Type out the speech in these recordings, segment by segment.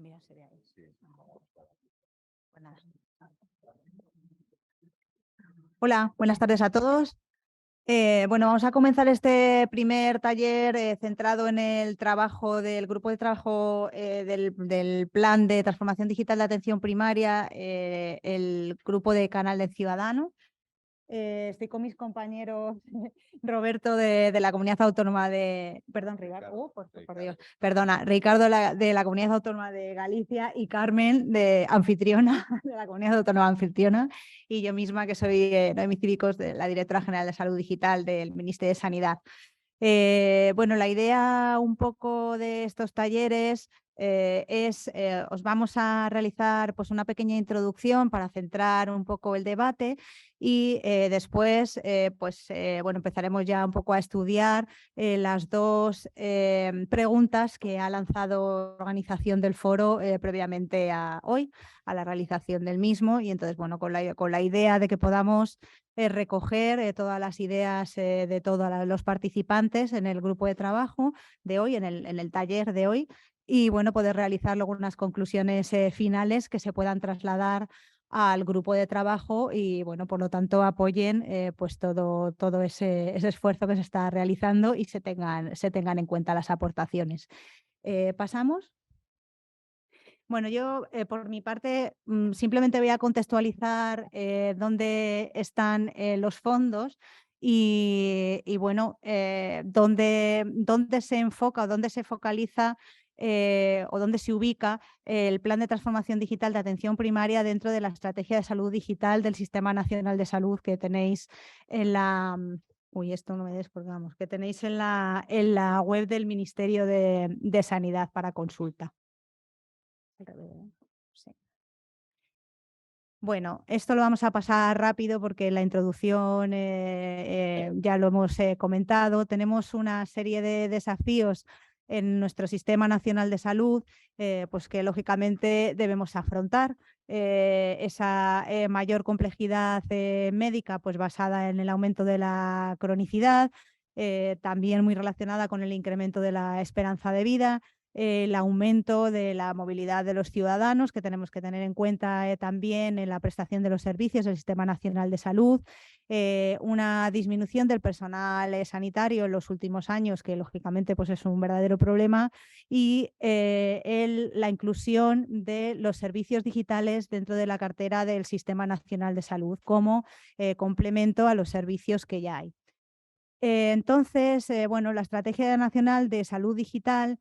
mira, sería ahí. Pues nada. Hola, buenas tardes a todos. Bueno, vamos a comenzar este primer taller centrado en el trabajo del grupo de trabajo del plan de transformación digital de atención primaria, el grupo de Canal del Ciudadano. Estoy con mis compañeros Roberto de la Comunidad Autónoma de... Perdón, Ricardo. Por Dios. Perdona, Ricardo de la Comunidad Autónoma de Galicia y Carmen de anfitriona de la Comunidad Autónoma anfitriona, y yo misma que soy Noemí Cívicos, de la Directora General de Salud Digital del Ministerio de Sanidad. Bueno, la idea un poco de estos talleres os vamos a realizar pues, una pequeña introducción para centrar un poco el debate y después bueno, empezaremos ya un poco a estudiar las dos preguntas que ha lanzado la organización del foro previamente a hoy, a la realización del mismo, y entonces, bueno, con la idea de que podamos recoger todas las ideas de todos los participantes en el grupo de trabajo de hoy, en el taller de hoy, y bueno, poder realizar luego unas conclusiones finales que se puedan trasladar al grupo de trabajo y bueno, por lo tanto apoyen pues todo ese esfuerzo que se está realizando y se tengan en cuenta las aportaciones. ¿Pasamos? Bueno, yo por mi parte simplemente voy a contextualizar dónde están los fondos y bueno, dónde se enfoca o dónde se focaliza o dónde se ubica el Plan de Transformación Digital de Atención Primaria dentro de la Estrategia de Salud Digital del Sistema Nacional de Salud que tenéis en la... Uy, esto no me descolgamos, que tenéis en la web del Ministerio de Sanidad para consulta. Sí. Bueno, esto lo vamos a pasar rápido porque la introducción ya lo hemos comentado. Tenemos una serie de desafíos en nuestro Sistema Nacional de Salud, pues que lógicamente debemos afrontar. Esa mayor complejidad médica, pues basada en el aumento de la cronicidad, también muy relacionada con el incremento de la esperanza de vida, el aumento de la movilidad de los ciudadanos, que tenemos que tener en cuenta también en la prestación de los servicios del Sistema Nacional de Salud, una disminución del personal sanitario en los últimos años, que lógicamente pues, es un verdadero problema, y la inclusión de los servicios digitales dentro de la cartera del Sistema Nacional de Salud como complemento a los servicios que ya hay. Entonces, bueno, la Estrategia Nacional de Salud Digital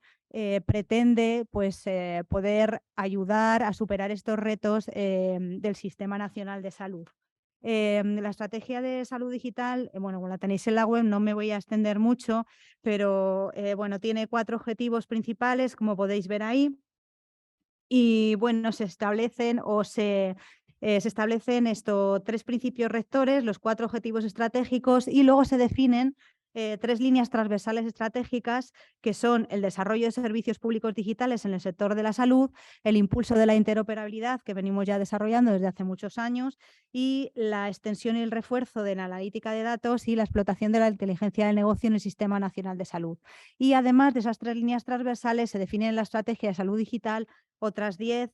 pretende pues, poder ayudar a superar estos retos del Sistema Nacional de Salud. La Estrategia de Salud Digital, bueno, como la tenéis en la web, no me voy a extender mucho, pero bueno, tiene 4 objetivos principales, como podéis ver ahí. Y bueno, se establecen estos 3 principios rectores, los 4 objetivos estratégicos, y luego se definen 3 líneas transversales estratégicas, que son el desarrollo de servicios públicos digitales en el sector de la salud, el impulso de la interoperabilidad, que venimos ya desarrollando desde hace muchos años, y la extensión y el refuerzo de la analítica de datos y la explotación de la inteligencia del negocio en el Sistema Nacional de Salud. Y además de esas 3 líneas transversales, se define en la Estrategia de Salud Digital otras 10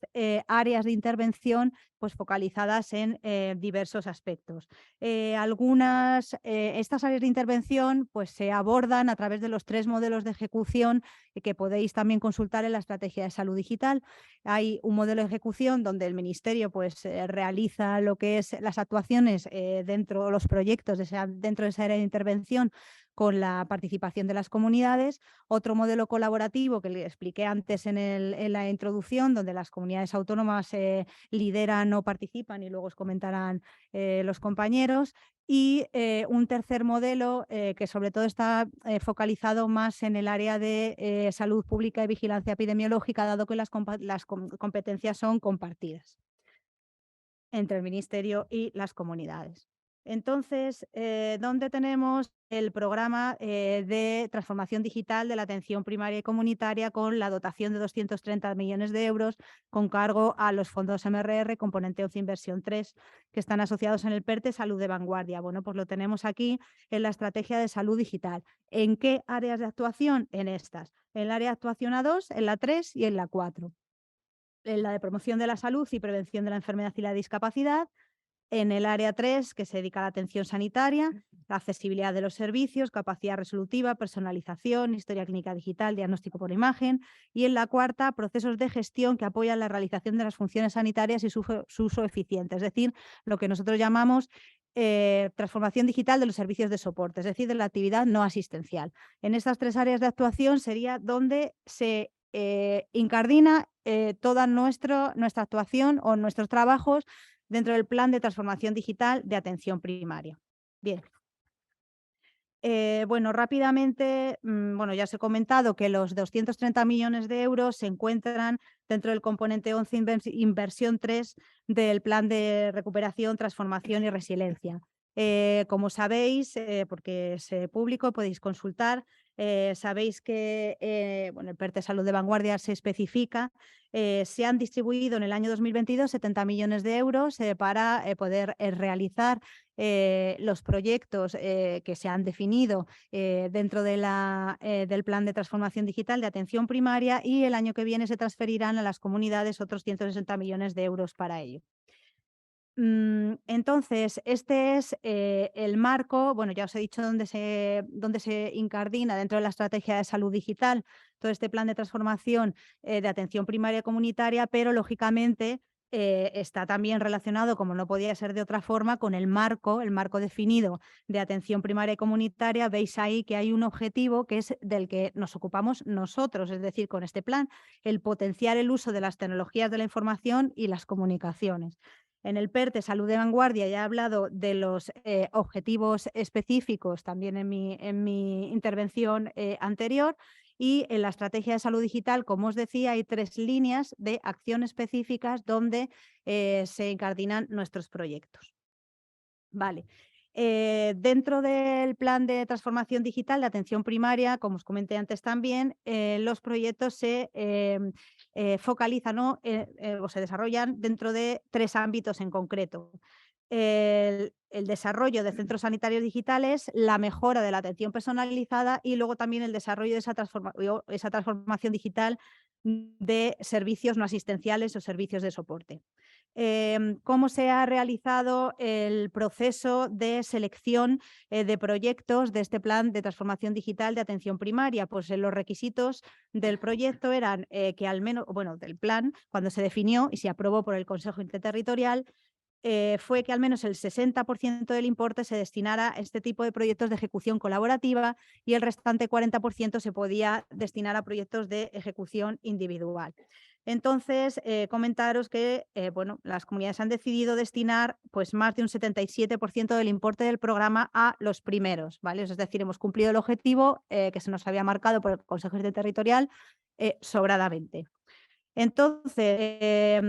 áreas de intervención pues, focalizadas en diversos aspectos. Estas áreas de intervención pues, se abordan a través de los 3 modelos de ejecución que podéis también consultar en la Estrategia de Salud Digital. Hay un modelo de ejecución donde el Ministerio pues, realiza lo que es las actuaciones dentro de los proyectos dentro de esa área de intervención con la participación de las comunidades. Otro modelo colaborativo que le expliqué antes en la introducción, donde las comunidades autónomas lideran o participan, y luego os comentarán los compañeros. Y un tercer modelo que sobre todo está focalizado más en el área de salud pública y vigilancia epidemiológica, dado que las competencias son compartidas entre el Ministerio y las comunidades. Entonces, ¿dónde tenemos el programa de transformación digital de la atención primaria y comunitaria con la dotación de 230 millones de euros con cargo a los fondos MRR, componente 11 Inversión 3, que están asociados en el PERTE Salud de Vanguardia? Bueno, pues lo tenemos aquí en la Estrategia de Salud Digital. ¿En qué áreas de actuación? En estas. En el área de actuación A2, en la 3 y en la 4. la de promoción de la salud y prevención de la enfermedad y la discapacidad. En el área 3, que se dedica a la atención sanitaria, la accesibilidad de los servicios, capacidad resolutiva, personalización, historia clínica digital, diagnóstico por imagen. Y en la cuarta, procesos de gestión que apoyan la realización de las funciones sanitarias y su uso eficiente, es decir, lo que nosotros llamamos transformación digital de los servicios de soporte, es decir, de la actividad no asistencial. En estas 3 áreas de actuación sería donde se incardina toda nuestra actuación o nuestros trabajos dentro del plan de transformación digital de atención primaria. Bien. Bueno, rápidamente, bueno, ya os he comentado que los 230 millones de euros se encuentran dentro del componente 11 inversión 3 del plan de recuperación, transformación y resiliencia. Como sabéis, porque es público, podéis consultar, sabéis que bueno, el PERTE Salud de Vanguardia se especifica, se han distribuido en el año 2022 70 millones de euros para poder realizar los proyectos que se han definido dentro de del plan de transformación digital de atención primaria, y el año que viene se transferirán a las comunidades otros 160 millones de euros para ello. Entonces, este es el marco. Bueno, ya os he dicho dónde se incardina dentro de la estrategia de salud digital todo este plan de transformación de atención primaria comunitaria, pero lógicamente está también relacionado, como no podía ser de otra forma, con el marco definido de atención primaria y comunitaria. Veis ahí que hay un objetivo que es del que nos ocupamos nosotros, es decir, con este plan, el potenciar el uso de las tecnologías de la información y las comunicaciones. En el PERTE Salud de Vanguardia ya he hablado de los objetivos específicos también en mi intervención anterior, y en la estrategia de salud digital, como os decía, hay 3 líneas de acción específicas donde se incardinan nuestros proyectos. Vale. Dentro del plan de transformación digital de atención primaria, como os comenté antes también, los proyectos se focalizan o se desarrollan dentro de 3 ámbitos en concreto. El desarrollo de centros sanitarios digitales, la mejora de la atención personalizada y luego también el desarrollo de esa transformación digital de servicios no asistenciales o servicios de soporte. ¿Cómo se ha realizado el proceso de selección de proyectos de este plan de transformación digital de atención primaria? Pues los requisitos del proyecto eran que al menos, bueno, del plan, cuando se definió y se aprobó por el Consejo Interterritorial, fue que al menos el 60% del importe se destinara a este tipo de proyectos de ejecución colaborativa y el restante 40% se podía destinar a proyectos de ejecución individual. Entonces, comentaros que bueno, las comunidades han decidido destinar pues, más de un 77% del importe del programa a los primeros, ¿vale? Es decir, hemos cumplido el objetivo que se nos había marcado por el Consejo Interterritorial sobradamente. Entonces,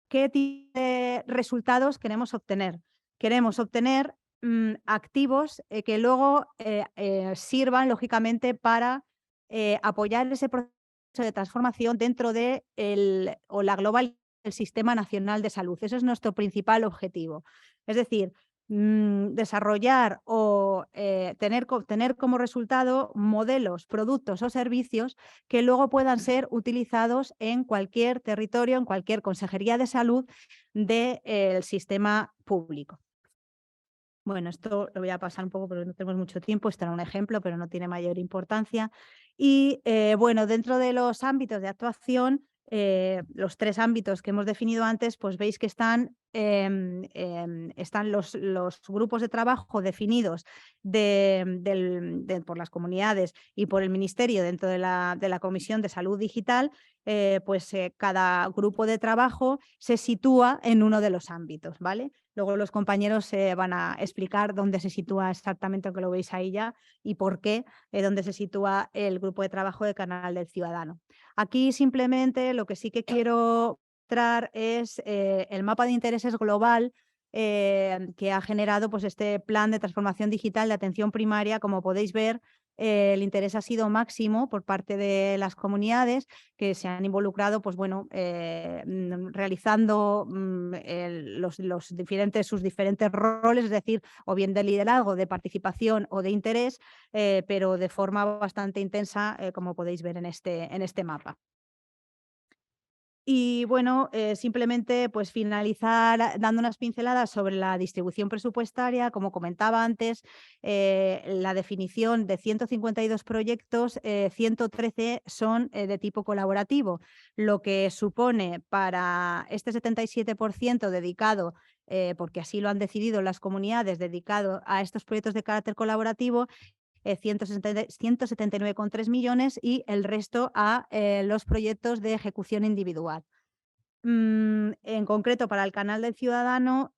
¿qué tipo de resultados queremos obtener? Queremos obtener activos que luego sirvan, lógicamente, para apoyar ese proceso de transformación dentro de la global del Sistema Nacional de Salud. Ese es nuestro principal objetivo. Es decir, desarrollar o tener como resultado modelos, productos o servicios que luego puedan ser utilizados en cualquier territorio, en cualquier consejería de salud del sistema público. Bueno, esto lo voy a pasar un poco porque no tenemos mucho tiempo, esto era un ejemplo, pero no tiene mayor importancia. Y bueno, dentro de los ámbitos de actuación, los 3 ámbitos que hemos definido antes, pues veis que están los grupos de trabajo definidos por las comunidades y por el Ministerio dentro de la Comisión de Salud Digital. Pues cada grupo de trabajo se sitúa en uno de los ámbitos, ¿vale? Luego los compañeros van a explicar dónde se sitúa exactamente, que lo veis ahí ya, y por qué, dónde se sitúa el grupo de trabajo de Canal del Ciudadano. Aquí simplemente lo que sí que quiero mostrar es el mapa de intereses global que ha generado pues, este plan de transformación digital de atención primaria. Como podéis ver, el interés ha sido máximo por parte de las comunidades que se han involucrado, pues bueno, realizando sus diferentes roles, es decir, o bien de liderazgo, de participación o de interés, pero de forma bastante intensa, como podéis ver en este mapa. Y bueno, simplemente pues finalizar dando unas pinceladas sobre la distribución presupuestaria. Como comentaba antes, la definición de 152 proyectos, 113 son de tipo colaborativo, lo que supone para este 77% dedicado, porque así lo han decidido las comunidades, dedicado a estos proyectos de carácter colaborativo, 179,3 millones, y el resto a los proyectos de ejecución individual. En concreto, para el canal del ciudadano,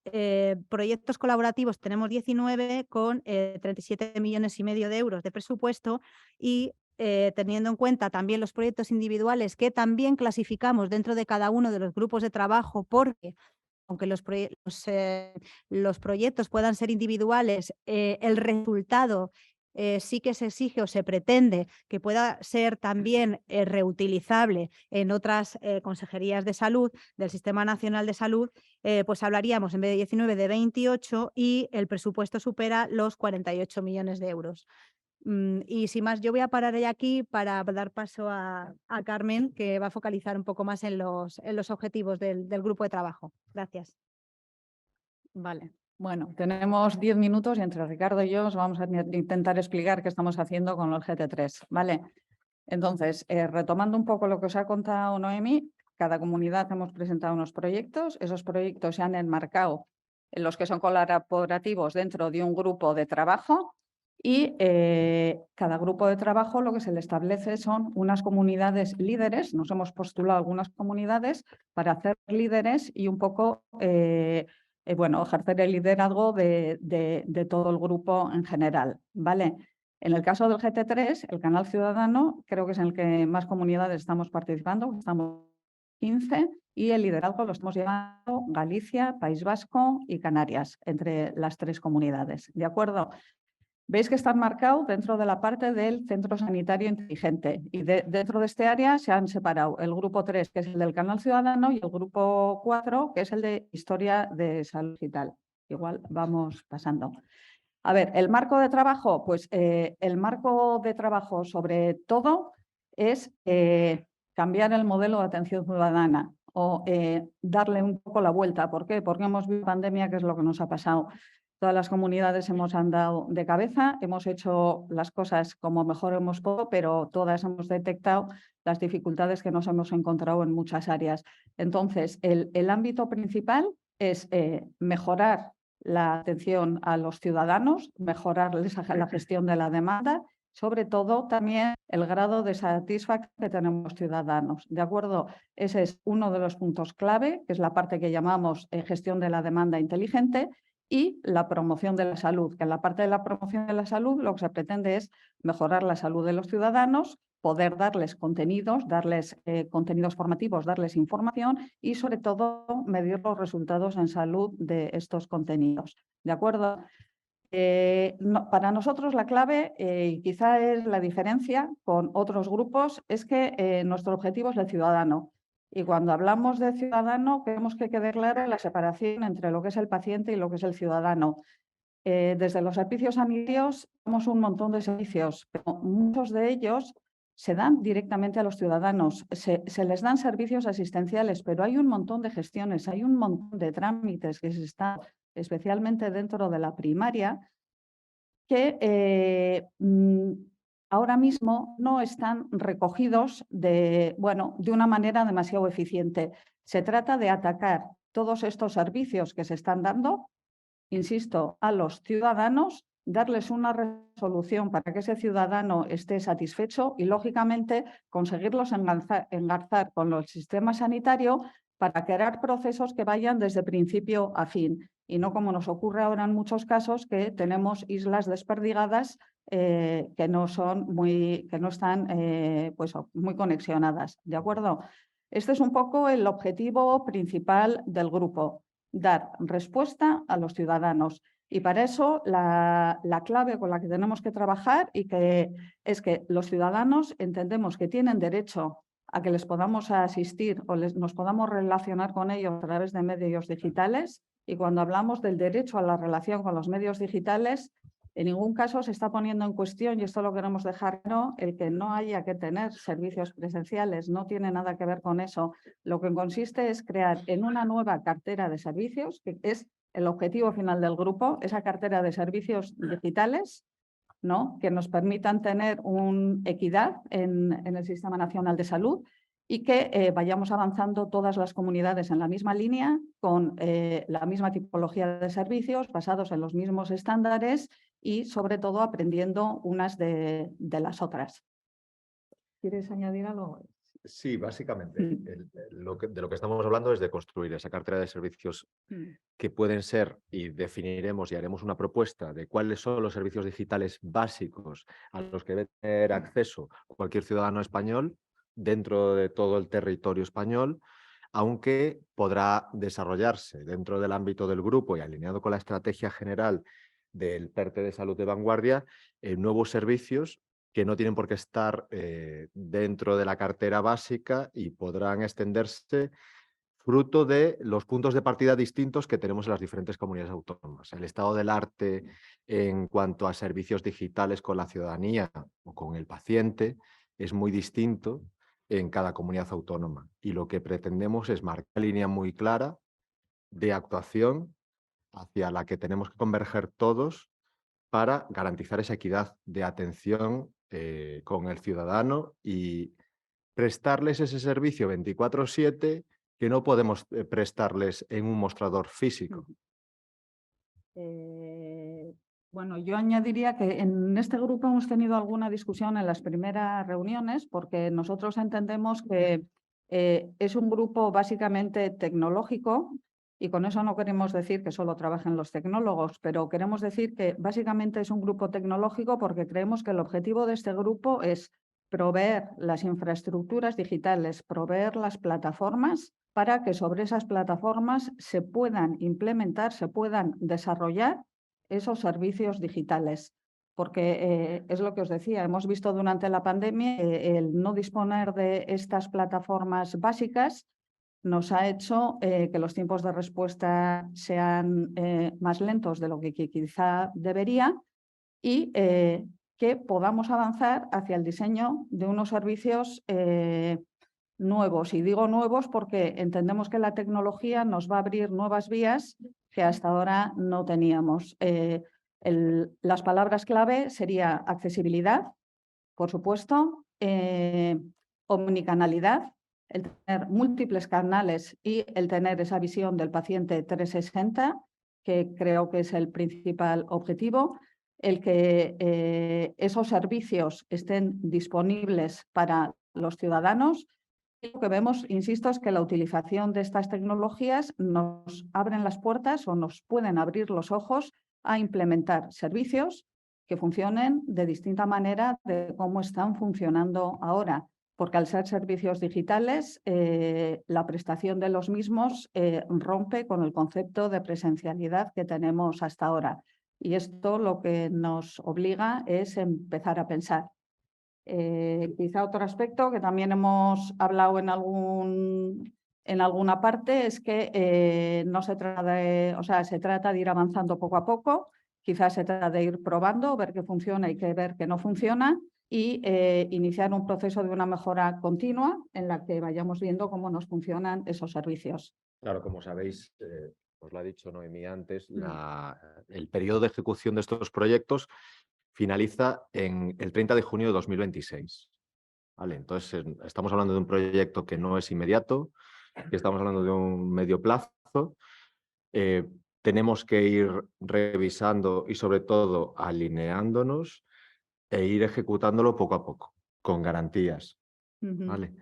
proyectos colaborativos tenemos 19 con 37,5 millones de euros de presupuesto, y teniendo en cuenta también los proyectos individuales que también clasificamos dentro de cada uno de los grupos de trabajo, porque aunque los proyectos puedan ser individuales, el resultado sí que se exige o se pretende que pueda ser también reutilizable en otras consejerías de salud del Sistema Nacional de Salud. Pues hablaríamos en vez de 19 de 28, y el presupuesto supera los 48 millones de euros. Y sin más, yo voy a parar ya aquí para dar paso a Carmen, que va a focalizar un poco más en los objetivos del grupo de trabajo. Gracias. Vale, bueno, tenemos 10 minutos y entre Ricardo y yo os vamos a intentar explicar qué estamos haciendo con los GT3, ¿vale? Entonces, retomando un poco lo que os ha contado Noemi, cada comunidad hemos presentado unos proyectos, esos proyectos se han enmarcado en los que son colaborativos dentro de un grupo de trabajo, y cada grupo de trabajo lo que se le establece son unas comunidades líderes. Nos hemos postulado algunas comunidades para hacer líderes y un poco bueno, ejercer el liderazgo de todo el grupo en general, ¿vale? En el caso del GT3, el canal ciudadano, creo que es en el que más comunidades estamos participando, estamos 15, y el liderazgo lo estamos llevando Galicia, País Vasco y Canarias, entre las 3 comunidades, ¿de acuerdo? Veis que está marcado dentro de la parte del centro sanitario inteligente, y dentro de este área se han separado el grupo 3, que es el del canal ciudadano, y el grupo 4, que es el de historia de salud y tal. Igual vamos pasando. A ver, el marco de trabajo, pues el marco de trabajo sobre todo es cambiar el modelo de atención ciudadana, o darle un poco la vuelta. ¿Por qué? Porque hemos visto pandemia, que es lo que nos ha pasado. Todas las comunidades hemos andado de cabeza, hemos hecho las cosas como mejor hemos podido, pero todas hemos detectado las dificultades que nos hemos encontrado en muchas áreas. Entonces, el ámbito principal es mejorar la atención a los ciudadanos, mejorarles la gestión de la demanda, sobre todo también el grado de satisfacción que tenemos los ciudadanos. ¿De acuerdo? Ese es uno de los puntos clave, que es la parte que llamamos gestión de la demanda inteligente, y la promoción de la salud, que en la parte de la promoción de la salud lo que se pretende es mejorar la salud de los ciudadanos, poder darles contenidos formativos, darles información y sobre todo medir los resultados en salud de estos contenidos. ¿De acuerdo? Para nosotros la clave, y quizá es la diferencia con otros grupos, es que nuestro objetivo es el ciudadano. Y cuando hablamos de ciudadano, queremos que quede clara la separación entre lo que es el paciente y lo que es el ciudadano. Desde los servicios sanitarios tenemos un montón de servicios, pero muchos de ellos se dan directamente a los ciudadanos. Se les dan servicios asistenciales, pero hay un montón de gestiones, hay un montón de trámites que se están, especialmente dentro de la primaria, que ahora mismo no están recogidos de una manera demasiado eficiente. Se trata de atacar todos estos servicios que se están dando, insisto, a los ciudadanos, darles una resolución para que ese ciudadano esté satisfecho y, lógicamente, conseguirlos engarzar con el sistema sanitario para crear procesos que vayan desde principio a fin, y no como nos ocurre ahora en muchos casos, que tenemos islas desperdigadas que no están pues, muy conexionadas. ¿De acuerdo? Este es un poco el objetivo principal del grupo: dar respuesta a los ciudadanos. Y para eso la clave con la que tenemos que trabajar es que los ciudadanos entendemos que tienen derecho a que les podamos asistir o nos podamos relacionar con ellos a través de medios digitales. Y cuando hablamos del derecho a la relación con los medios digitales, En ningún caso se está poniendo en cuestión, y esto lo queremos dejar claro, el que no haya que tener servicios presenciales, no tiene nada que ver con eso. Lo que consiste es crear en una nueva cartera de servicios, que es el objetivo final del grupo, esa cartera de servicios digitales, ¿no?, que nos permitan tener una equidad en el Sistema Nacional de Salud y que vayamos avanzando todas las comunidades en la misma línea, con la misma tipología de servicios, basados en los mismos estándares y, sobre todo, aprendiendo unas de las otras. ¿Quieres añadir algo? Sí, básicamente, de lo que estamos hablando es de construir esa cartera de servicios que pueden ser, y definiremos y haremos una propuesta de cuáles son los servicios digitales básicos a los que debe tener acceso cualquier ciudadano español dentro de todo el territorio español, aunque podrá desarrollarse dentro del ámbito del grupo y alineado con la estrategia general del PERTE de salud de vanguardia, nuevos servicios que no tienen por qué estar dentro de la cartera básica y podrán extenderse fruto de los puntos de partida distintos que tenemos en las diferentes comunidades autónomas. El estado del arte en cuanto a servicios digitales con la ciudadanía o con el paciente es muy distinto en cada comunidad autónoma, y lo que pretendemos es marcar una línea muy clara de actuación hacia la que tenemos que converger todos para garantizar esa equidad de atención con el ciudadano y prestarles ese servicio 24/7 que no podemos prestarles en un mostrador físico. Bueno, yo añadiría que en este grupo hemos tenido alguna discusión en las primeras reuniones, porque nosotros entendemos que es un grupo básicamente tecnológico, y con eso no queremos decir que solo trabajen los tecnólogos, pero queremos decir que básicamente es un grupo tecnológico porque creemos que el objetivo de este grupo es proveer las infraestructuras digitales, proveer las plataformas para que sobre esas plataformas se puedan implementar, se puedan desarrollar esos servicios digitales. Porque es lo que os decía, hemos visto durante la pandemia el no disponer de estas plataformas básicas nos ha hecho que los tiempos de respuesta sean más lentos de lo que quizá debería, y que podamos avanzar hacia el diseño de unos servicios nuevos. Y digo nuevos porque entendemos que la tecnología nos va a abrir nuevas vías que hasta ahora no teníamos. Las palabras clave serían accesibilidad, por supuesto, omnicanalidad, el tener múltiples canales y el tener esa visión del paciente 360, que creo que es el principal objetivo, el que esos servicios estén disponibles para los ciudadanos. Y lo que vemos, insisto, es que la utilización de estas tecnologías nos abren las puertas o nos pueden abrir los ojos a implementar servicios que funcionen de distinta manera de cómo están funcionando ahora, porque al ser servicios digitales, la prestación de los mismos rompe con el concepto de presencialidad que tenemos hasta ahora. Y esto lo que nos obliga es empezar a pensar. Quizá otro aspecto que también hemos hablado en alguna parte es que no se trata de, se trata de ir avanzando poco a poco. Quizás se trata de ir probando, ver qué funciona y ver qué no funciona, y iniciar un proceso de una mejora continua en la que vayamos viendo cómo nos funcionan esos servicios. Claro, como sabéis, os lo ha dicho Noemí antes, el periodo de ejecución de estos proyectos finaliza en el 30 de junio de 2026. ¿Vale? Entonces, estamos hablando de un proyecto que no es inmediato, que estamos hablando de un medio plazo. Tenemos que ir revisando y, sobre todo, alineándonos e ir ejecutándolo poco a poco, con garantías. ¿Vale?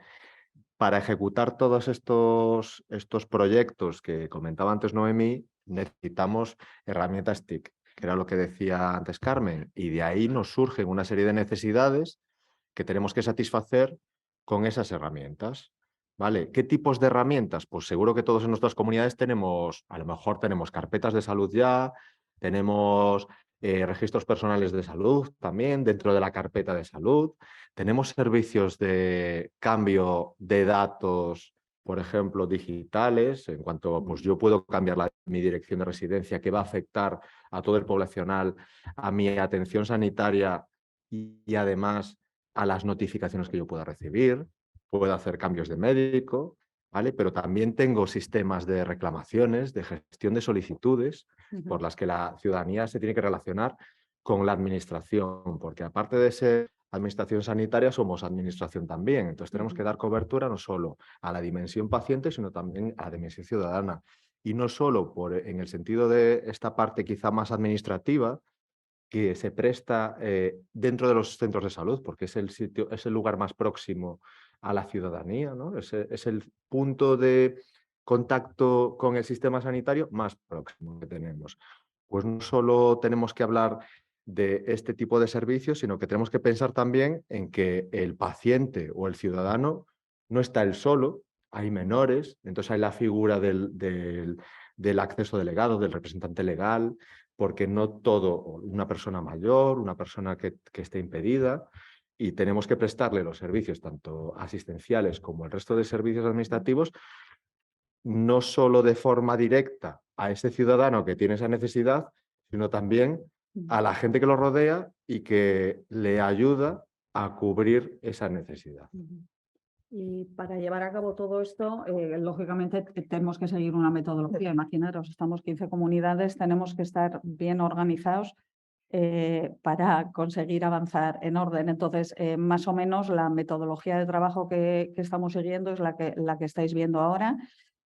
Para ejecutar todos estos proyectos que comentaba antes Noemí, necesitamos herramientas TIC, que era lo que decía antes Carmen, y de ahí nos surgen una serie de necesidades que tenemos que satisfacer con esas herramientas. ¿Vale? ¿Qué tipos de herramientas? Pues seguro que todos en nuestras comunidades tenemos, a lo mejor tenemos carpetas de salud ya, tenemos registros personales de salud también dentro de la carpeta de salud, tenemos servicios de cambio de datos por ejemplo, digitales, en cuanto pues, yo puedo cambiar mi dirección de residencia, que va a afectar a todo el poblacional, a mi atención sanitaria y además a las notificaciones que yo pueda recibir. Puedo hacer cambios de médico, ¿vale? Pero también tengo sistemas de reclamaciones, de gestión de solicitudes, por las que la ciudadanía se tiene que relacionar con la administración, porque aparte de ser administración sanitaria, somos administración también. Entonces tenemos que dar cobertura no solo a la dimensión paciente, sino también a la dimensión ciudadana. Y no solo en el sentido de esta parte quizá más administrativa, que se presta dentro de los centros de salud, porque es el sitio, es el lugar más próximo a la ciudadanía, ¿no? Es el punto de contacto con el sistema sanitario más próximo que tenemos. Pues no solo tenemos que hablar de este tipo de servicios, sino que tenemos que pensar también en que el paciente o el ciudadano no está él solo, hay menores, entonces hay la figura del acceso delegado, del representante legal, porque no todo, una persona mayor, una persona que esté impedida, y tenemos que prestarle los servicios tanto asistenciales como el resto de servicios administrativos, no solo de forma directa a ese ciudadano que tiene esa necesidad, sino también a la gente que lo rodea y que le ayuda a cubrir esa necesidad. Y para llevar a cabo todo esto, lógicamente tenemos que seguir una metodología. Imaginaros, estamos 15 comunidades, tenemos que estar bien organizados para conseguir avanzar en orden. Entonces, más o menos la metodología de trabajo que estamos siguiendo es la que estáis viendo ahora.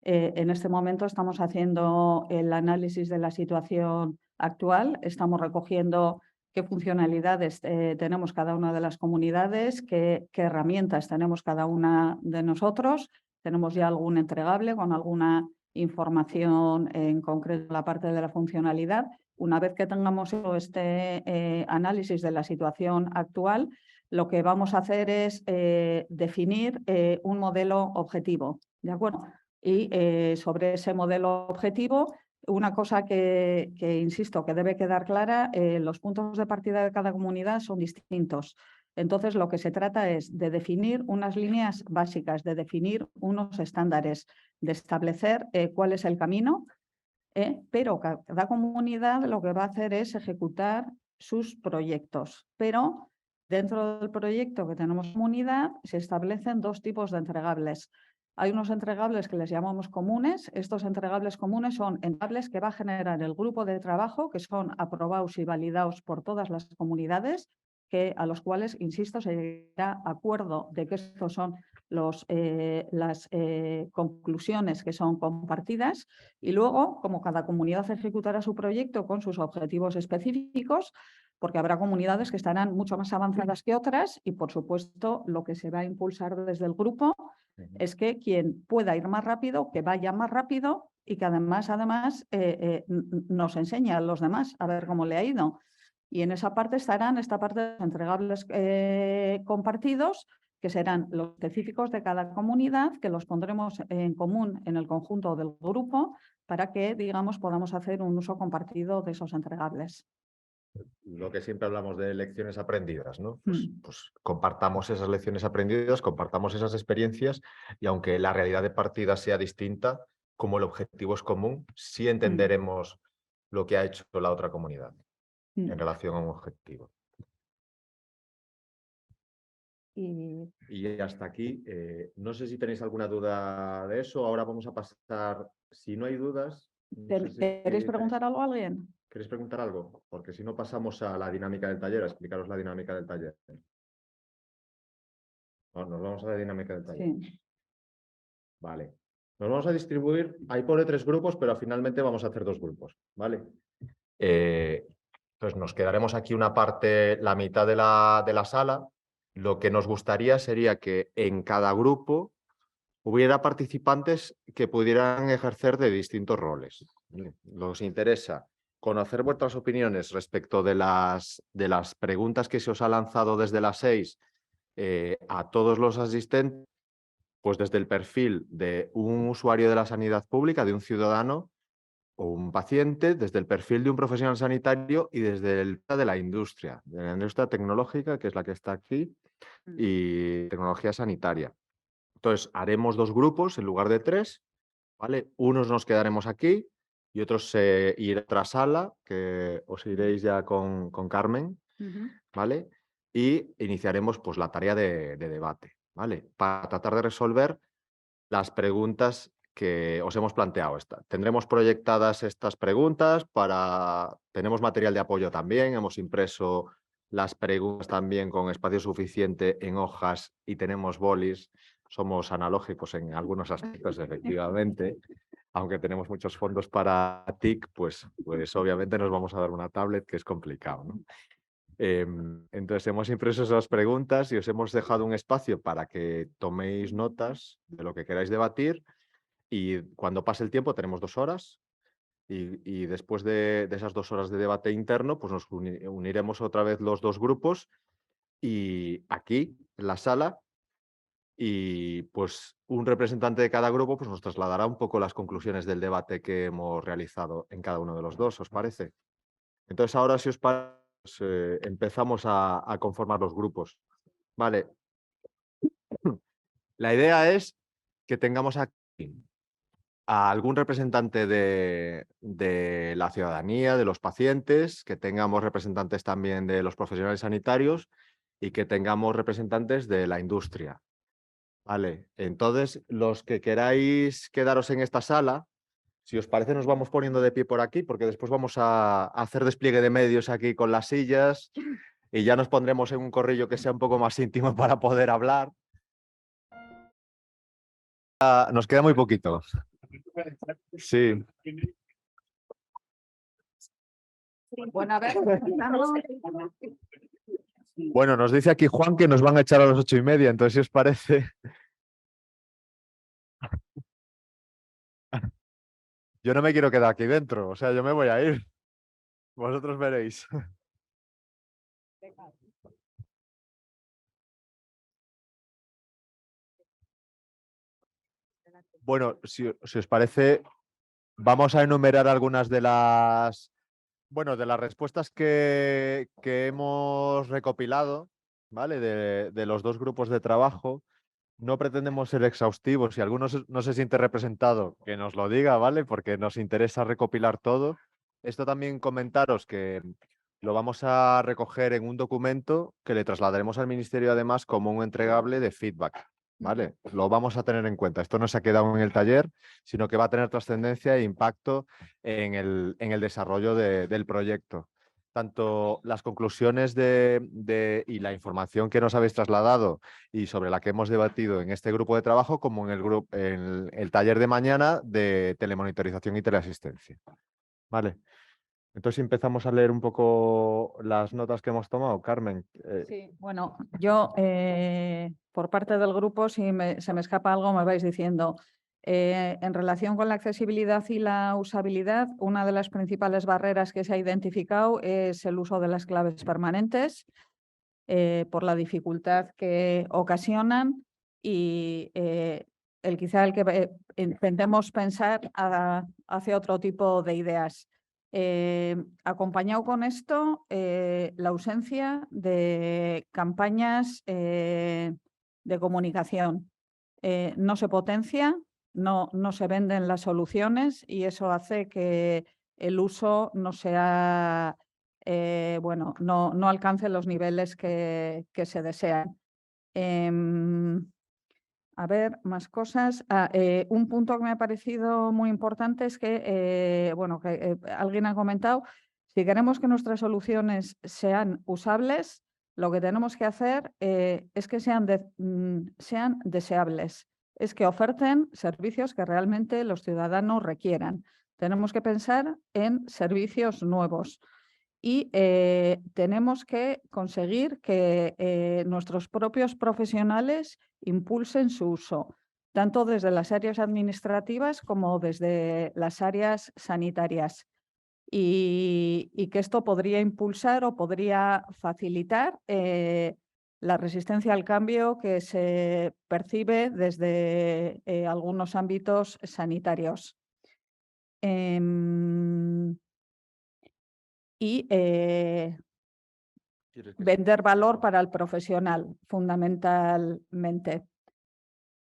En este momento estamos haciendo el análisis de la situación actual, estamos recogiendo qué funcionalidades tenemos cada una de las comunidades, qué herramientas tenemos cada una de nosotros. Tenemos ya algún entregable con alguna información en concreto en la parte de la funcionalidad. Una vez que tengamos este análisis de la situación actual, lo que vamos a hacer es definir un modelo objetivo, ¿de acuerdo? Y sobre ese modelo objetivo, una cosa que insisto, que debe quedar clara, los puntos de partida de cada comunidad son distintos. Entonces, lo que se trata es de definir unas líneas básicas, de definir unos estándares, de establecer cuál es el camino, pero cada comunidad lo que va a hacer es ejecutar sus proyectos. Pero dentro del proyecto que tenemos comunidad se establecen dos tipos de entregables. Hay unos entregables que les llamamos comunes. Estos entregables comunes son entregables que va a generar el grupo de trabajo, que son aprobados y validados por todas las comunidades, a los cuales, insisto, se llegará a acuerdo de que estos son las conclusiones que son compartidas. Y luego, como cada comunidad ejecutará su proyecto con sus objetivos específicos, porque habrá comunidades que estarán mucho más avanzadas que otras y, por supuesto, lo que se va a impulsar desde el grupo es que quien pueda ir más rápido, que vaya más rápido y que además nos enseñe a los demás a ver cómo le ha ido. Y en esa parte estarán esta parte de entregables compartidos, que serán los específicos de cada comunidad, que los pondremos en común en el conjunto del grupo para que, digamos, podamos hacer un uso compartido de esos entregables. Lo que siempre hablamos de lecciones aprendidas, ¿no? Pues compartamos esas lecciones aprendidas, compartamos esas experiencias y aunque la realidad de partida sea distinta, como el objetivo es común, sí entenderemos lo que ha hecho la otra comunidad en relación a un objetivo. Y hasta aquí, no sé si tenéis alguna duda de eso. Ahora vamos a pasar, si no hay dudas... ¿Queréis preguntar algo a alguien? ¿Queréis preguntar algo? Porque si no pasamos a la dinámica del taller, a explicaros la dinámica del taller. No, nos vamos a la dinámica del taller. Sí. Vale. Nos vamos a distribuir, ahí pone 3 grupos, pero finalmente vamos a hacer 2 grupos, ¿vale? Entonces nos quedaremos aquí una parte, la mitad de la sala. Lo que nos gustaría sería que en cada grupo hubiera participantes que pudieran ejercer de distintos roles. Nos interesa conocer vuestras opiniones respecto de las preguntas que se os ha lanzado desde las 6 a todos los asistentes, pues desde el perfil de un usuario de la sanidad pública, de un ciudadano o un paciente, desde el perfil de un profesional sanitario y desde el de la industria tecnológica, que es la que está aquí, y tecnología sanitaria. Entonces, haremos 2 grupos en lugar de 3, ¿vale? Unos nos quedaremos aquí y otros irán a otra sala, que os iréis ya con Carmen, ¿vale? Y iniciaremos pues, la tarea de debate, ¿vale? Para tratar de resolver las preguntas que os hemos planteado. Tendremos proyectadas estas preguntas, tenemos material de apoyo también, hemos impreso las preguntas también con espacio suficiente en hojas y tenemos bolis. Somos analógicos en algunos aspectos, efectivamente. Aunque tenemos muchos fondos para TIC, pues obviamente nos vamos a dar una tablet, que es complicado, ¿no? Entonces hemos impreso esas preguntas y os hemos dejado un espacio para que toméis notas de lo que queráis debatir, y cuando pase el tiempo tenemos 2 horas y después de esas 2 horas de debate interno pues nos uniremos otra vez los 2 grupos y aquí en la sala, y pues un representante de cada grupo pues nos trasladará un poco las conclusiones del debate que hemos realizado en cada uno de los 2, ¿os parece? Entonces ahora, si os parece, empezamos a conformar los grupos. Vale. La idea es que tengamos aquí a algún representante de la ciudadanía, de los pacientes, que tengamos representantes también de los profesionales sanitarios y que tengamos representantes de la industria. Vale, entonces los que queráis quedaros en esta sala, si os parece, nos vamos poniendo de pie por aquí, porque después vamos a hacer despliegue de medios aquí con las sillas y ya nos pondremos en un corrillo que sea un poco más íntimo para poder hablar. Nos queda muy poquito. Sí. Bueno, a ver, Bueno, nos dice aquí Juan que nos van a echar a las 8:30, entonces si os parece. Yo no me quiero quedar aquí dentro, o sea, yo me voy a ir. Vosotros veréis. Bueno, si os parece, vamos a enumerar algunas de las, bueno, de las respuestas que hemos recopilado, ¿vale? De los 2 grupos de trabajo. No pretendemos ser exhaustivos. Si alguno no se siente representado, que nos lo diga, ¿vale? Porque nos interesa recopilar todo. Esto también comentaros que lo vamos a recoger en un documento que le trasladaremos al Ministerio, además, como un entregable de feedback, ¿vale? Lo vamos a tener en cuenta. Esto no se ha quedado en el taller, sino que va a tener trascendencia e impacto en el desarrollo del proyecto. Tanto las conclusiones y la información que nos habéis trasladado y sobre la que hemos debatido en este grupo de trabajo, como en el taller de mañana de telemonitorización y teleasistencia. Vale. Entonces empezamos a leer un poco las notas que hemos tomado. Carmen. sí, bueno, yo por parte del grupo, si se me escapa algo, me vais diciendo. En relación con la accesibilidad y la usabilidad, una de las principales barreras que se ha identificado es el uso de las claves permanentes, por la dificultad que ocasionan y quizá el que intentemos pensar hacia otro tipo de ideas. Acompañado con esto, la ausencia de campañas de comunicación. No se potencia, no se venden las soluciones y eso hace que el uso no sea, bueno, no alcance los niveles que se desean. A ver, más cosas. Un punto que me ha parecido muy importante es que, bueno, que alguien ha comentado, si queremos que nuestras soluciones sean usables, lo que tenemos que hacer es que sean deseables, es que oferten servicios que realmente los ciudadanos requieran. Tenemos que pensar en servicios nuevos. Y tenemos que conseguir que nuestros propios profesionales impulsen su uso, tanto desde las áreas administrativas como desde las áreas sanitarias. Y que esto podría impulsar o podría facilitar la resistencia al cambio que se percibe desde algunos ámbitos sanitarios. Y vender valor para el profesional, fundamentalmente.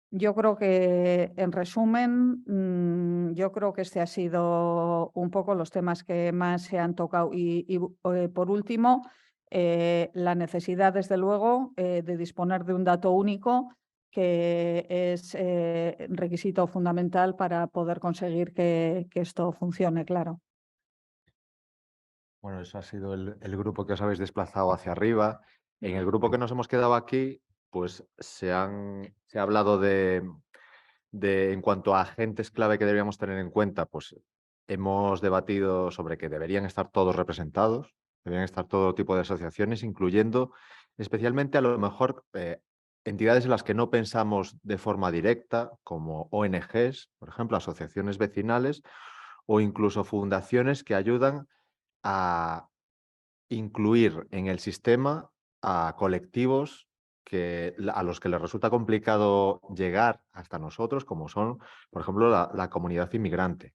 Yo creo que, en resumen, yo creo que este ha sido un poco los temas que más se han tocado. Y por último, la necesidad, desde luego, de disponer de un dato único, que es requisito fundamental para poder conseguir que esto funcione, claro. Bueno, eso ha sido el grupo que os habéis desplazado hacia arriba. En el grupo que nos hemos quedado aquí, pues se ha hablado en cuanto a agentes clave que deberíamos tener en cuenta, pues hemos debatido sobre que deberían estar todos representados, deberían estar todo tipo de asociaciones, incluyendo especialmente a lo mejor entidades en las que no pensamos de forma directa, como ONGs, por ejemplo, asociaciones vecinales o incluso fundaciones que ayudan a incluir en el sistema a colectivos a los que les resulta complicado llegar hasta nosotros, como son, por ejemplo, la comunidad inmigrante,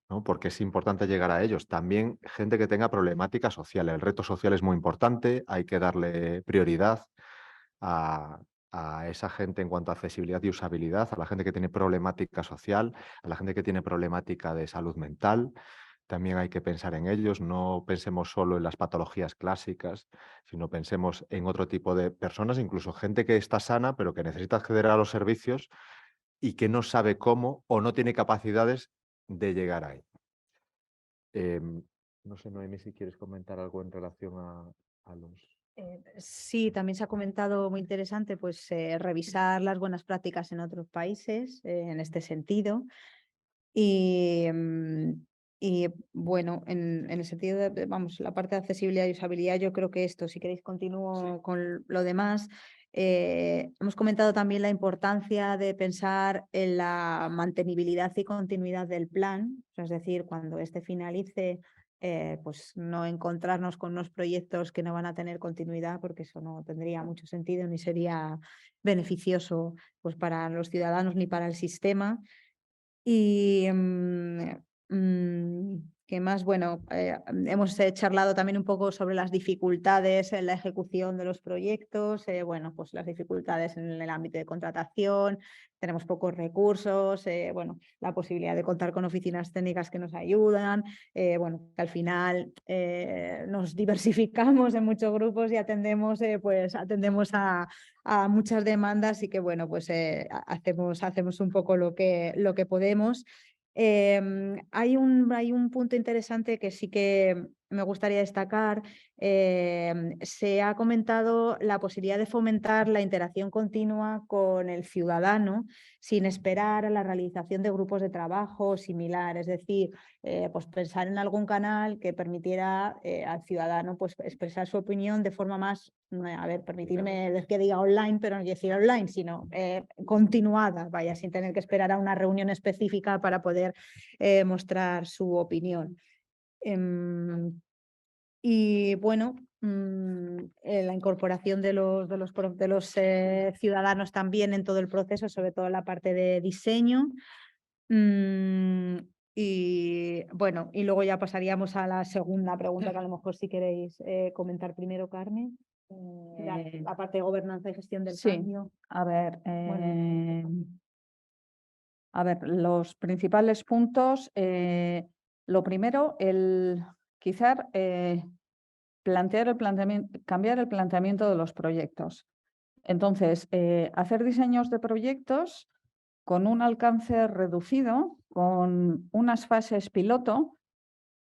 ¿no? Porque es importante llegar a ellos. También gente que tenga problemática social. El reto social es muy importante, hay que darle prioridad a, a esa gente en cuanto a accesibilidad y usabilidad, a la gente que tiene problemática social, a la gente que tiene problemática de salud mental. También hay que pensar en ellos, no pensemos solo en las patologías clásicas, sino pensemos en otro tipo de personas, incluso gente que está sana, pero que necesita acceder a los servicios y que no sabe cómo o no tiene capacidades de llegar ahí. No sé, Noemi, si quieres comentar algo en relación a los... Sí, también se ha comentado, muy interesante, pues revisar las buenas prácticas en otros países en este sentido. Y, y bueno, en el sentido de, vamos, la parte de accesibilidad y usabilidad, yo creo que esto, si queréis continúo con lo demás. Hemos comentado también la importancia de pensar en la mantenibilidad y continuidad del plan, es decir, cuando este finalice, pues no encontrarnos con unos proyectos que no van a tener continuidad, porque eso no tendría mucho sentido ni sería beneficioso pues para los ciudadanos ni para el sistema. Y ¿qué más? Bueno, hemos charlado también un poco sobre las dificultades en la ejecución de los proyectos. Bueno, pues las dificultades en el ámbito de contratación, tenemos pocos recursos, bueno, la posibilidad de contar con oficinas técnicas que nos ayudan, bueno, que al final nos diversificamos en muchos grupos y atendemos, pues atendemos a muchas demandas y que, bueno, pues hacemos un poco lo que podemos. Hay un punto interesante que sí que me gustaría destacar. Se ha comentado la posibilidad de fomentar la interacción continua con el ciudadano sin esperar a la realización de grupos de trabajo similar. Es decir, pues pensar en algún canal que permitiera al ciudadano pues expresar su opinión de forma más, a ver, permitirme que diga online, pero no decir online, sino continuada, vaya, sin tener que esperar a una reunión específica para poder mostrar su opinión. Y bueno, la incorporación de los ciudadanos también en todo el proceso, sobre todo en la parte de diseño. Y bueno, y luego ya pasaríamos a la segunda pregunta, que a lo mejor si queréis comentar primero, Carmen. La parte de gobernanza y gestión del cambio. A ver, Bueno. a ver, los principales puntos. Lo primero, quizá cambiar el planteamiento de los proyectos. Entonces, hacer diseños de proyectos con un alcance reducido, con unas fases piloto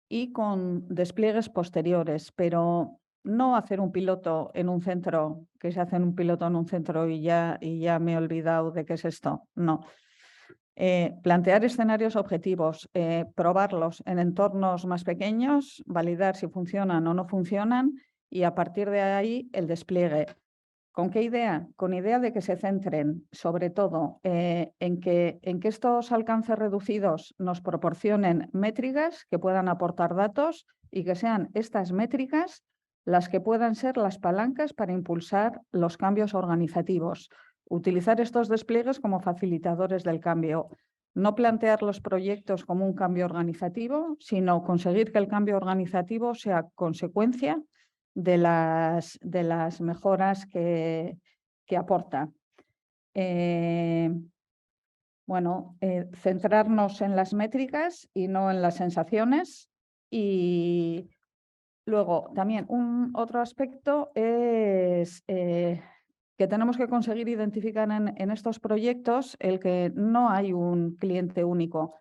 y con despliegues posteriores, pero no hacer un piloto en un centro, que se hace un piloto en un centro y ya me he olvidado de qué es esto. No. Plantear escenarios objetivos, probarlos en entornos más pequeños, validar si funcionan o no funcionan y a partir de ahí el despliegue. ¿Con qué idea? Con idea de que se centren sobre todo en que estos alcances reducidos nos proporcionen métricas que puedan aportar datos y que sean estas métricas las que puedan ser las palancas para impulsar los cambios organizativos. Utilizar estos despliegues como facilitadores del cambio. No plantear los proyectos como un cambio organizativo, sino conseguir que el cambio organizativo sea consecuencia de las mejoras que aporta. Bueno, centrarnos en las métricas y no en las sensaciones. Y luego también otro aspecto es que tenemos que conseguir identificar en estos proyectos el que no hay un cliente único.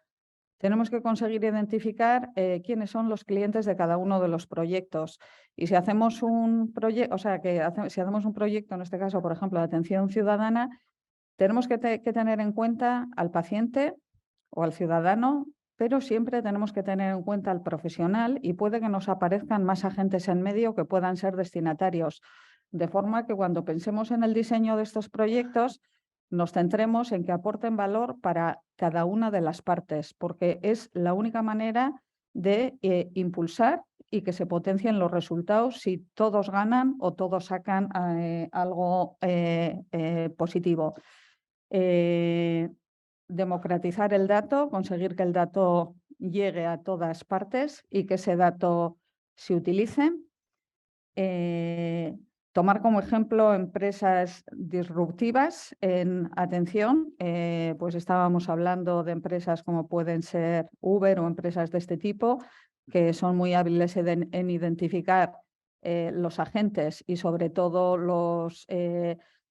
Tenemos que conseguir identificar quiénes son los clientes de cada uno de los proyectos. Y si hacemos un proyecto, o sea, si hacemos un proyecto, en este caso, por ejemplo, de atención ciudadana, tenemos que tener en cuenta al paciente o al ciudadano, pero siempre tenemos que tener en cuenta al profesional y puede que nos aparezcan más agentes en medio que puedan ser destinatarios. De forma que cuando pensemos en el diseño de estos proyectos, nos centremos en que aporten valor para cada una de las partes, porque es la única manera de impulsar y que se potencien los resultados si todos ganan o todos sacan algo positivo. Democratizar el dato, conseguir que el dato llegue a todas partes y que ese dato se utilice. Tomar como ejemplo empresas disruptivas en atención, pues estábamos hablando de empresas como pueden ser Uber o empresas de este tipo, que son muy hábiles en identificar los agentes y sobre todo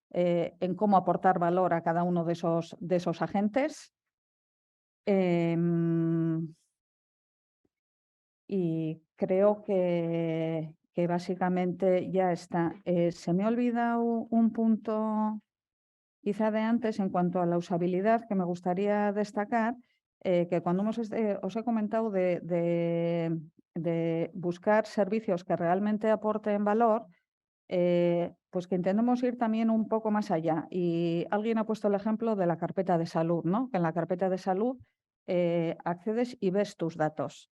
en cómo aportar valor a cada uno de esos agentes. Y creo que básicamente ya está. Se me ha olvidado un punto quizá de antes en cuanto a la usabilidad que me gustaría destacar, que cuando os he comentado de buscar servicios que realmente aporten valor, pues que intentemos ir también un poco más allá. Y alguien ha puesto el ejemplo de la carpeta de salud, ¿no? Que en la carpeta de salud accedes y ves tus datos.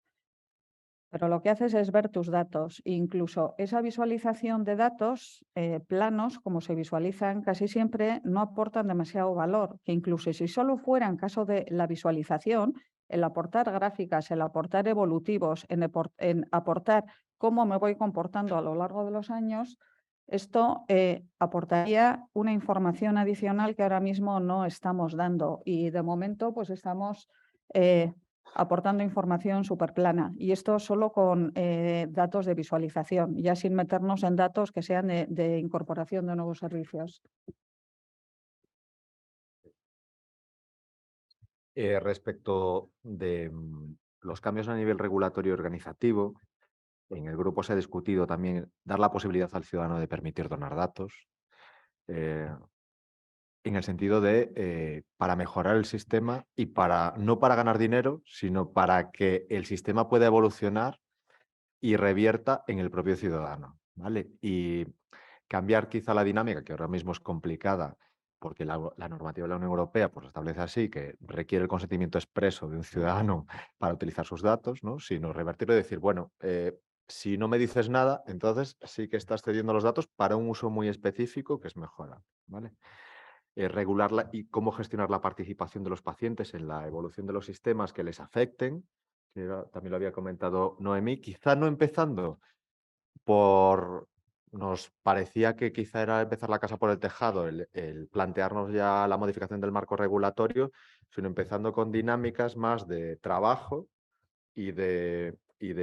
Pero lo que haces es ver tus datos. Incluso esa visualización de datos planos, como se visualizan casi siempre, no aportan demasiado valor. Que incluso si solo fuera en caso de la visualización, el aportar gráficas, el aportar evolutivos, en aportar cómo me voy comportando a lo largo de los años, esto aportaría una información adicional que ahora mismo no estamos dando. Y de momento, pues estamos aportando información súper plana, y esto solo con datos de visualización, ya sin meternos en datos que sean de incorporación de nuevos servicios. Respecto de los cambios a nivel regulatorio y organizativo, en el grupo se ha discutido también dar la posibilidad al ciudadano de permitir donar datos, en el sentido de para mejorar el sistema y no para ganar dinero, sino para que el sistema pueda evolucionar y revierta en el propio ciudadano, ¿vale? Y cambiar quizá la dinámica, que ahora mismo es complicada, porque la normativa de la Unión Europea pues, establece así, que requiere el consentimiento expreso de un ciudadano para utilizar sus datos, ¿no? Sino revertirlo y decir, bueno, si no me dices nada, entonces sí que estás cediendo los datos para un uso muy específico que es mejorable, ¿vale? Regularla y cómo gestionar la participación de los pacientes en la evolución de los sistemas que les afecten, que también lo había comentado Noemí, quizá no empezando nos parecía que quizá era empezar la casa por el tejado, el plantearnos ya la modificación del marco regulatorio, sino empezando con dinámicas más de trabajo y de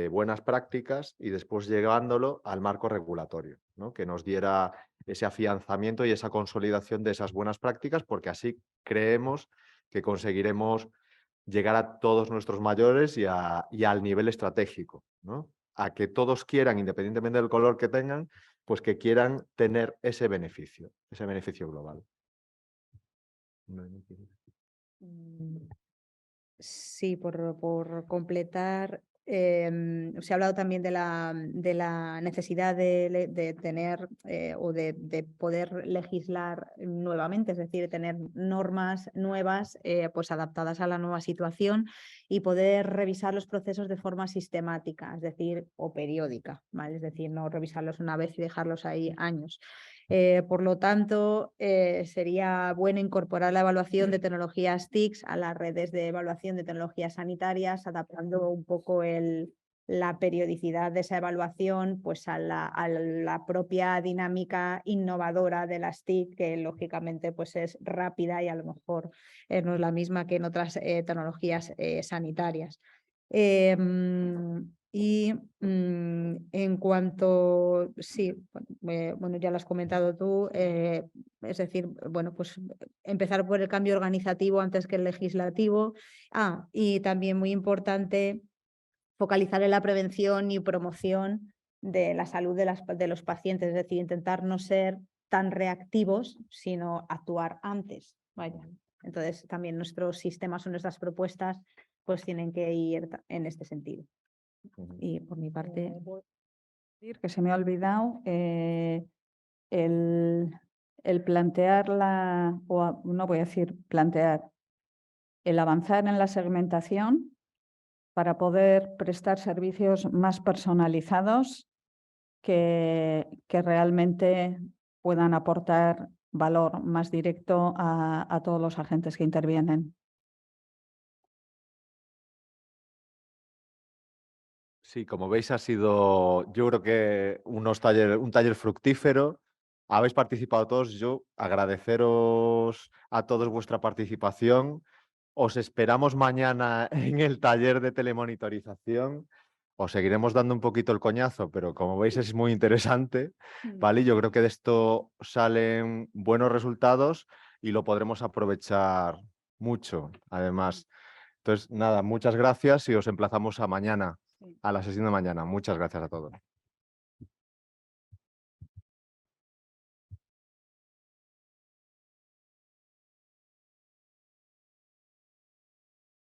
buenas prácticas y después llevándolo al marco regulatorio, ¿no? Que nos diera ese afianzamiento y esa consolidación de esas buenas prácticas, porque así creemos que conseguiremos llegar a todos nuestros mayores y al nivel estratégico, ¿no? A que todos quieran, independientemente del color que tengan, pues que quieran tener ese beneficio global. Sí, por completar, se ha hablado también de la necesidad de tener o de poder legislar nuevamente, es decir, tener normas nuevas pues adaptadas a la nueva situación y poder revisar los procesos de forma sistemática, es decir, o periódica, ¿vale? Es decir, no revisarlos una vez y dejarlos ahí años. Por lo tanto, sería bueno incorporar la evaluación de tecnologías TICs a las redes de evaluación de tecnologías sanitarias, adaptando un poco la periodicidad de esa evaluación pues a la propia dinámica innovadora de las TIC, que lógicamente pues es rápida y a lo mejor no es la misma que en otras tecnologías sanitarias. En cuanto, sí, bueno, ya lo has comentado tú, es decir, bueno, pues empezar por el cambio organizativo antes que el legislativo. Y también muy importante, focalizar en la prevención y promoción de la salud de los pacientes, es decir, intentar no ser tan reactivos, sino actuar antes. Vaya. Entonces, también nuestros sistemas o nuestras propuestas pues tienen que ir en este sentido. Y por mi parte... Que se me ha olvidado el plantear no voy a decir plantear, el avanzar en la segmentación para poder prestar servicios más personalizados que realmente puedan aportar valor más directo a todos los agentes que intervienen. Sí, como veis ha sido, yo creo que un taller fructífero. Habéis participado todos. Yo agradeceros a todos vuestra participación. Os esperamos mañana en el taller de telemonitorización. Os seguiremos dando un poquito el coñazo, pero como veis es muy interesante, ¿vale? Yo creo que de esto salen buenos resultados y lo podremos aprovechar mucho, además. Entonces, nada, muchas gracias y os emplazamos a mañana, a la sesión de mañana. Muchas gracias a todos.